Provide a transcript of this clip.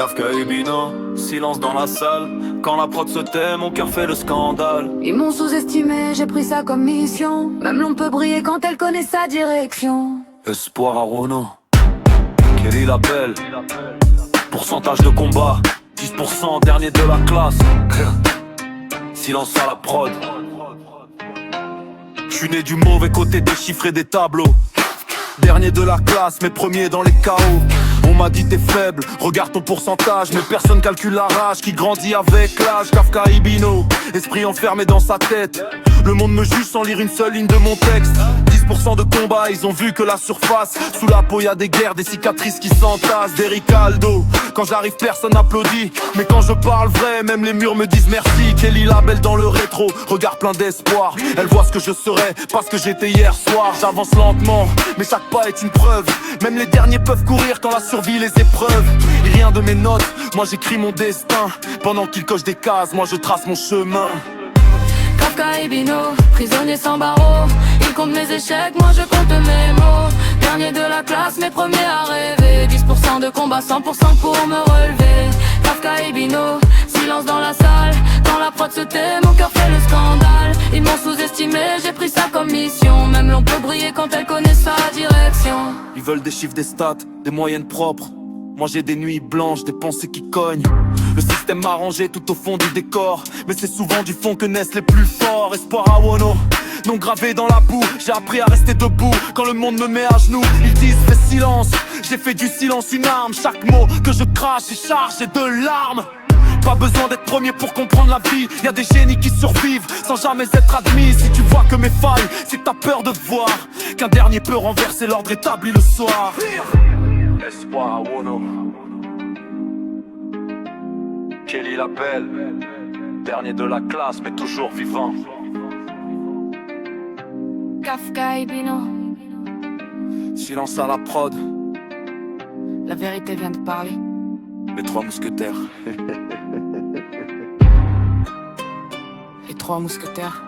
Kafka et Bino, silence dans la salle. Quand la prod se tait, mon cœur fait le scandale. Ils m'ont sous-estimé, j'ai pris ça comme mission. Même l'on peut briller quand elle connaît sa direction. Espoir à Renault, Kelly l'appelle. Pourcentage de combat, 10% dernier de la classe. Silence à la prod. J'suis né du mauvais côté des chiffres et des tableaux. Dernier de la classe, mais premier dans les chaos. On m'a dit t'es faible, regarde ton pourcentage. Mais personne calcule la rage qui grandit avec l'âge. Kafka Ibino, esprit enfermé dans sa tête. Le monde me juge sans lire une seule ligne de mon texte. 10% de combat, ils ont vu que la surface. Sous la peau y'a des guerres, des cicatrices qui s'entassent. Des Ricaldo, quand j'arrive personne applaudit. Mais quand je parle vrai, même les murs me disent merci. Kelly Labelle dans le rétro, regard plein d'espoir. Elle voit ce que je serai, pas ce que j'étais hier soir. J'avance lentement, mais chaque pas est une preuve. Même les derniers peuvent courir quand la survie les épreuves. Et rien de mes notes, moi j'écris mon destin. Pendant qu'ils cochent des cases, moi je trace mon chemin. Kafka et Bino, prisonnier sans barreaux. Ils comptent mes échecs, moi je compte mes mots. Dernier de la classe, mais premier à rêver. 10% de combat, 100% pour me relever. Kafka et Bino, silence dans la salle. Quand la prod se tait, mon cœur fait le scandale. Ils m'ont sous-estimé, j'ai pris ça comme mission. Même l'on peut briller quand elle connaît sa direction. Ils veulent des chiffres, des stats, des moyennes propres. Moi j'ai des nuits blanches, des pensées qui cognent. Le système m'a rangé tout au fond du décor. Mais c'est souvent du fond que naissent les plus forts. Espoir à Wono, non gravé dans la boue. J'ai appris à rester debout quand le monde me met à genoux. Ils disent fais silence, j'ai fait du silence une arme. Chaque mot que je crache est chargé de larmes. Pas besoin d'être premier pour comprendre la vie. Y'a des génies qui survivent sans jamais être admis. Si tu vois que mes failles, c'est que t'as peur de voir qu'un dernier peut renverser l'ordre établi le soir. Espoir à Wono, Kelly l'appelle. Dernier de la classe mais toujours vivant. Kafka et Bino, Silence à la prod, la vérité vient de parler. les trois mousquetaires. Les trois mousquetaires.